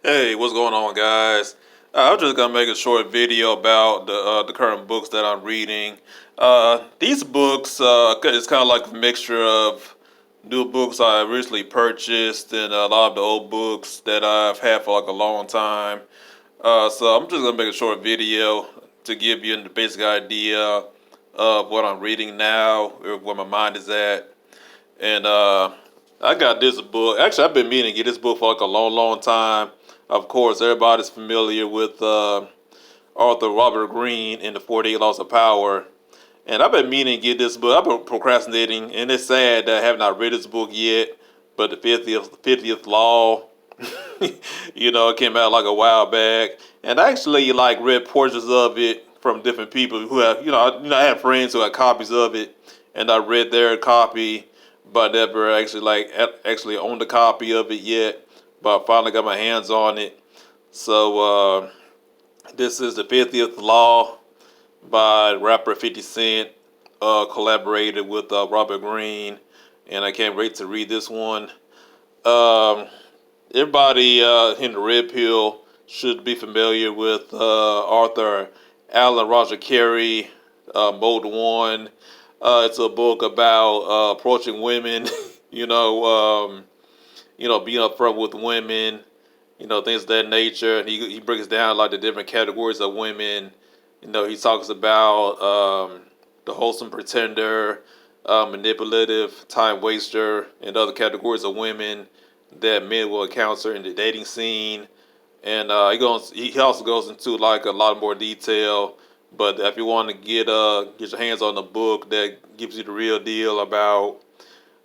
Hey, what's going on, guys? I'm just gonna make a short video about the current books that I'm reading. These books it's kind of like a mixture of new books I recently purchased and a lot of the old books that I've had for like a long time. So I'm just gonna make a short video to give you the basic idea of what I'm reading now, or where my mind is at, and I got this book. Actually, I've been meaning to get this book for like a long, long time. Of course, everybody's familiar with Arthur Robert Greene in the 48 Laws of Power. And I've been meaning to get this book. I've been procrastinating, and it's sad that I have not read this book yet. But the 50th Law, it came out like a while back. And I actually like read portions of it from different people who have, I have friends who had copies of it, and I read their copy, but never actually actually owned a copy of it yet. But I finally got my hands on it. So this is the 50th Law by rapper 50 Cent, collaborated with Robert Greene, and I can't wait to read this one. Um, Everybody in the red pill should be familiar with Arthur Allen Roger Currie, Mode One. It's a book about approaching women, you know, being upfront with women, things of that nature. And he breaks down like the different categories of women. He talks about the wholesome pretender, manipulative, time waster, and other categories of women that men will encounter in the dating scene. And he also goes into like a lot more detail. But if you want to get your hands on the book that gives you the real deal about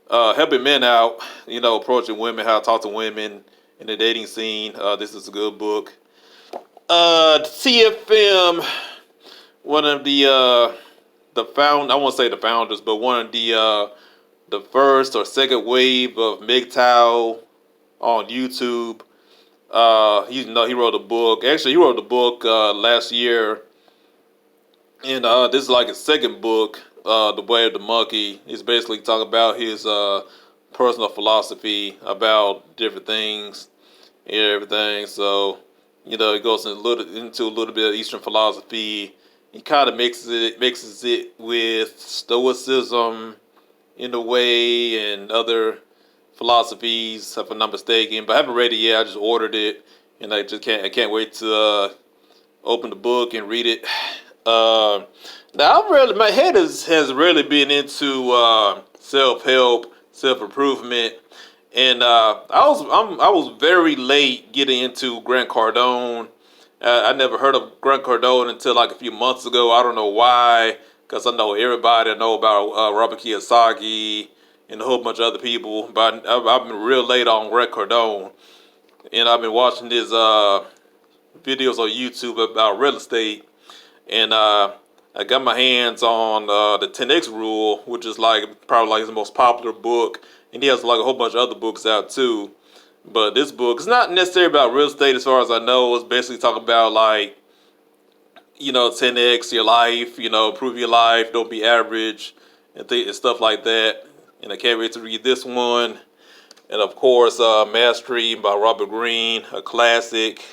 helping men out, approaching women, how to talk to women in the dating scene, this is a good book. TFM, one of I won't say the founders, but one of the first or second wave of MGTOW on YouTube. He wrote a book. Actually, he wrote a book last year, and this is like his second book, The Way of the Monkey. He's basically talking about his personal philosophy about different things and everything. So, he goes into a little bit of Eastern philosophy. He kind of mixes it with Stoicism in a way and other philosophies, if I'm not mistaken. But I haven't read it yet. I just ordered it, and I can't wait to open the book and read it. Now my head has really been into self help, self improvement, and I was very late getting into Grant Cardone. I never heard of Grant Cardone until like a few months ago. I don't know why, because I know everybody. I know about Robert Kiyosaki and a whole bunch of other people, but I've been real late on Grant Cardone, and I've been watching his videos on YouTube about real estate, and I got my hands on the 10X Rule, which is probably like his most popular book, and he has like a whole bunch of other books out too. But this book is not necessarily about real estate, as far as I know. It's basically talking about 10X your life, improve your life, don't be average, and stuff like that. And I can't wait to read this one. And of course, Mastery by Robert Greene, a classic.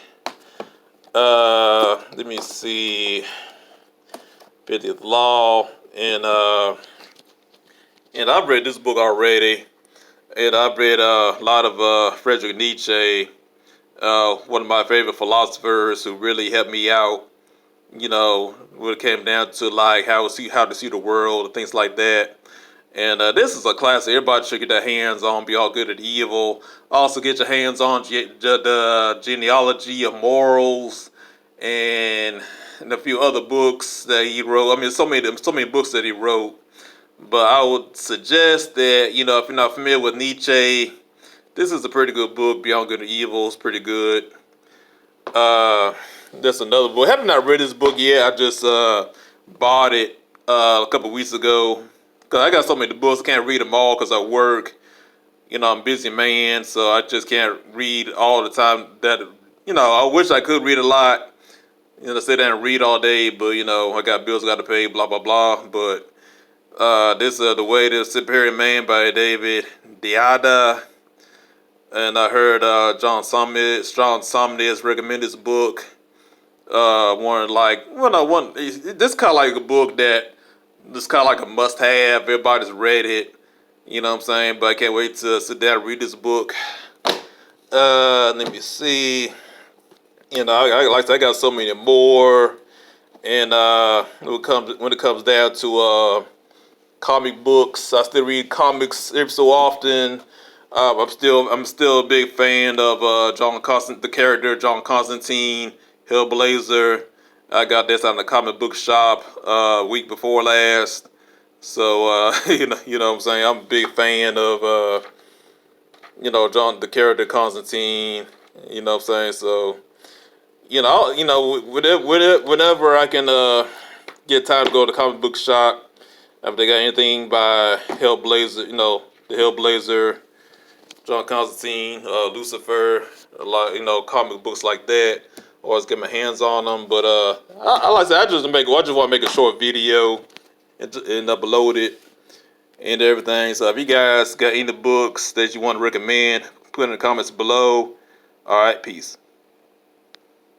Let me see, 50th Law, and I've read this book already. And I've read a lot of Friedrich Nietzsche, one of my favorite philosophers who really helped me out, when it came down to how to see the world and things like that. And this is a classic. Everybody should get their hands on Be All Good and Evil. Also get your hands on the Genealogy of Morals and a few other books that he wrote. I mean, so many books that he wrote. But I would suggest that, if you're not familiar with Nietzsche, this is a pretty good book. Beyond Good and Evil is pretty good. That's another book. I have not read this book yet. I just bought it a couple weeks ago. Because I got so many books, I can't read them all because I work. I'm a busy man, so I just can't read all the time. I wish I could read a lot. Sit there and read all day, but, I got bills I got to pay, blah, blah, blah. But this The Way to Superior Man by David Deida. and I heard John Somnus recommend this book. This kind of like a book that this kind of like a must-have. Everybody's read it. You know what I'm saying? But I can't wait to sit down and read this book. Let me see. You know, I got so many more. And when it comes down to comic books, I still read comics every so often. I'm still a big fan of the character John Constantine, Hellblazer. I got this out in the comic book shop week before last. So you know what I'm saying. I'm a big fan of the character Constantine. You know what I'm saying. So whenever I can get time to go to the comic book shop, if they got anything by Hellblazer, the Hellblazer, John Constantine, Lucifer, a lot, comic books like that. Always get my hands on them. But like I said, I just want to make a short video and upload it and everything. So if you guys got any books that you want to recommend, put in the comments below. All right, peace.